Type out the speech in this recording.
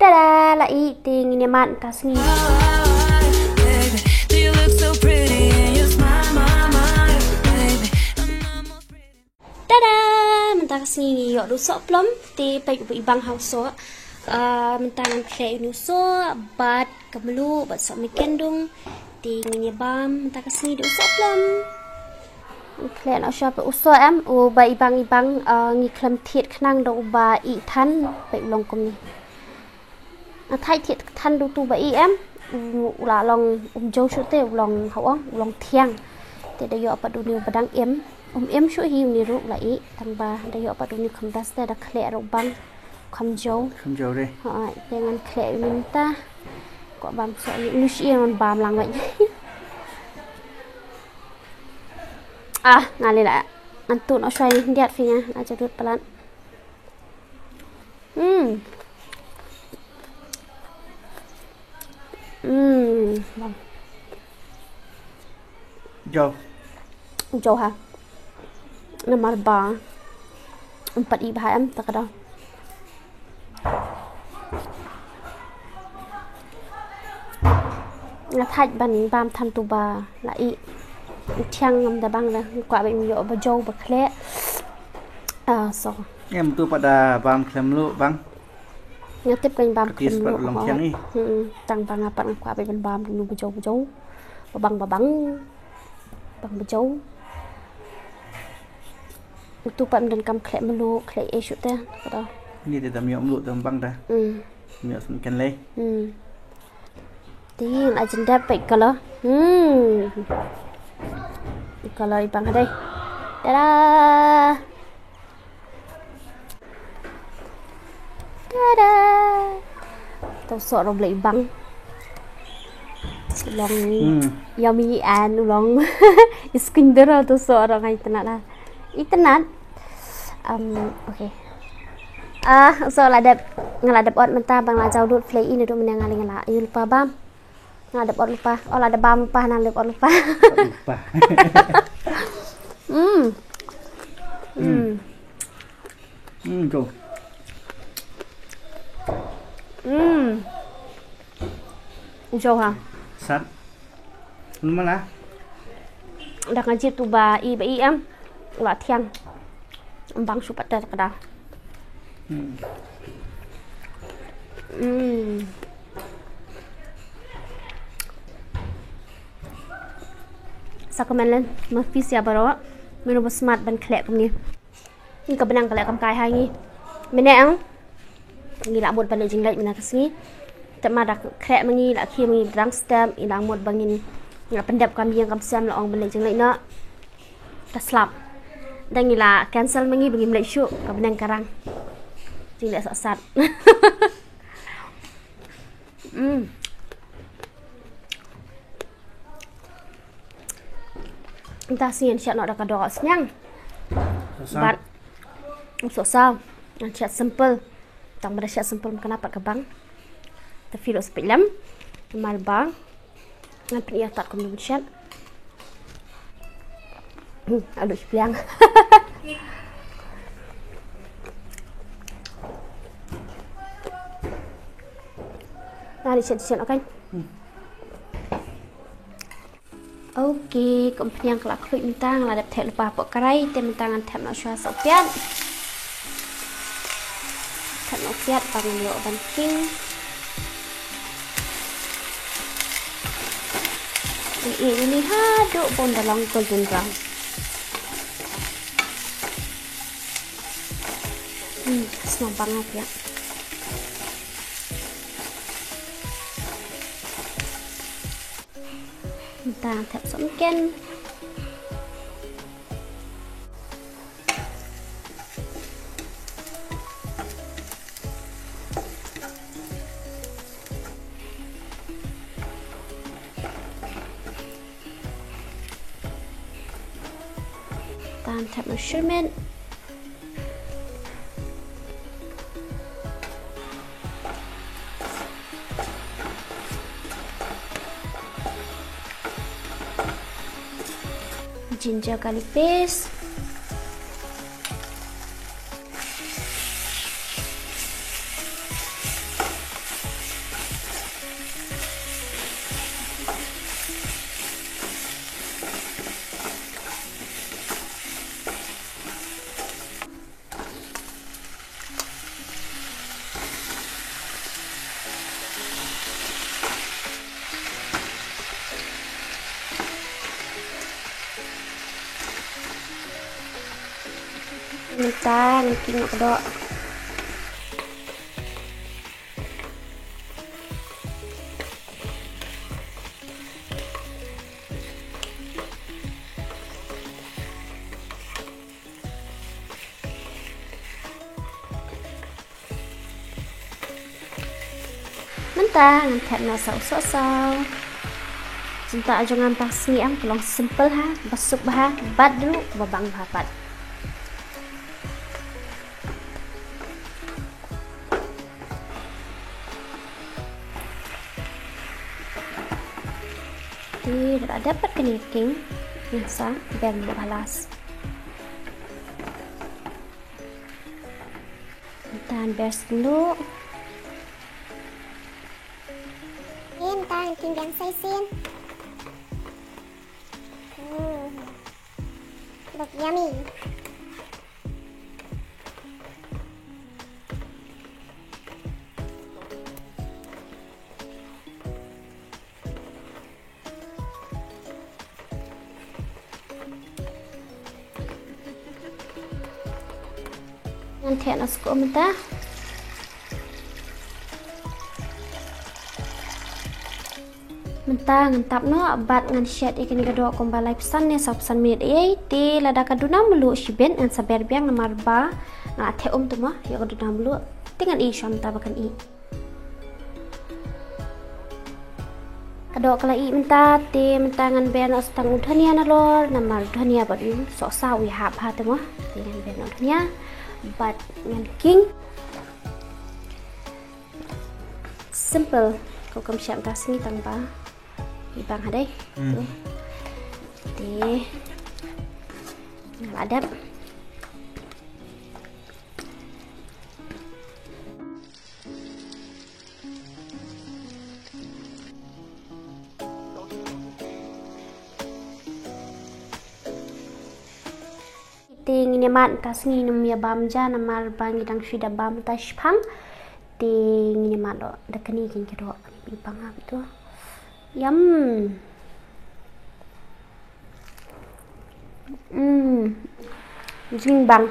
Tada, lai ting ini man tasni. Tada, mentang sini yuk rusok plom ti pagi ibang hauso. Mentang klei nuso bat kemelu bat sok mikendung ting ini bam mentang sini rusok plom. Klei nak shop usok ba ibang ngi klem thiet khnang do ba I than pe long kom ni. Thay thiet than do tu ba I ula long jo shu te long hawang long thiang. Te da yo pa du ni badang em shu hi ni ru la I tang ba da yo pa du ni kham das da klei ro bang kham jo đi. Dengan klei minta ko bam so ni shi on bam lang vậy. Ngali la antu no shai ndiat finya na jadut pelan. Bang. Jauh ha. Nomor ba. 4 I bahai tak ada. Là thạch bắn bam tham tu ba là I thiang ngam da bang la kwa bệnh yo ba jo ba khle so em tu pada bam klem lu bang nya tip kan bam klem lu long thiang ni tang bang apa kwa bệnh bam lu ba jo ba bang ba jo tu pan dan kam klem lu khle e shu ta da ni de dam yom lu dam bang da mi sun ken le tiếng agenda vậy kalau kalau ibang đây tada tao sợ đồng lấy băng long yummy and long Iskandar tao sợ rồi ngay internet okay so ladap ngaladap ot menta bang la jauh dut play ini do menang ngala you lupa bam ngadap ot lupa ada bam lupa nang lep ot lupa Go. Jauh ha Sat mana dak ngaji tu ba I ba I la thiang bang supat dah kada Sakumen len mafis ya baro menu smart ban klek ni ni ka benang klek kam kai hai ni menang ni la bot balik jinglai mena kasni tema dak klek mangi la khi mangi rang stem ilang mod bangin ngap pendap kam yang kam sam la ong balik jinglai na ta slap dan ni la cancel mangi bagi mlai syu ka benang karang jinglai sat entah sih siap nak dah doa senyang but usah sao siap simple tang pada siap simple kenapa ke bang tapi lo sepelam mal bang ngan pria tak komunikasi aduh bilang nah disiap okay. Okay, komplain kelak quick mintang la dap thek lupa pok karai te mintangan thep nak shua sopian thep nak piat pangan yo banking ini haduk pun dalam golden brown senang banget ya ta thẹp sống ken tan thẹp measurement ginger garlic paste, Mentang king kedok. Mentang thẹn là sâu chúng ta jangan pasni ang tolong simple ha basuk bah bat dulu babang babat tidak dapat kenyang biasa biar balas dan beres dulu Tang tinggal saisin. Look yummy. Nanti nak suka mentah. Mentang ngentap no bat ngan shed ikan kedua kombalai pesan ne pesan minit ti lada kaduna melu shiben ngan saber biang nomor ba na the tu mah ya kaduna melu dengan i syam tabakan i kadok kala i menta ti mentangan ben ostang udhania na lor nomor udhania badu sok sa wi hap ha tu mah dengan ben udhania bat ngan king simple kau kam syam tas ni tanpa ibang hadai di adab ting ini mat tas ni num ya bam ja namar bang idang sudah bam tas pang ting ini mat lo dekani king kedua ibang ha betul Yum. Jing bang.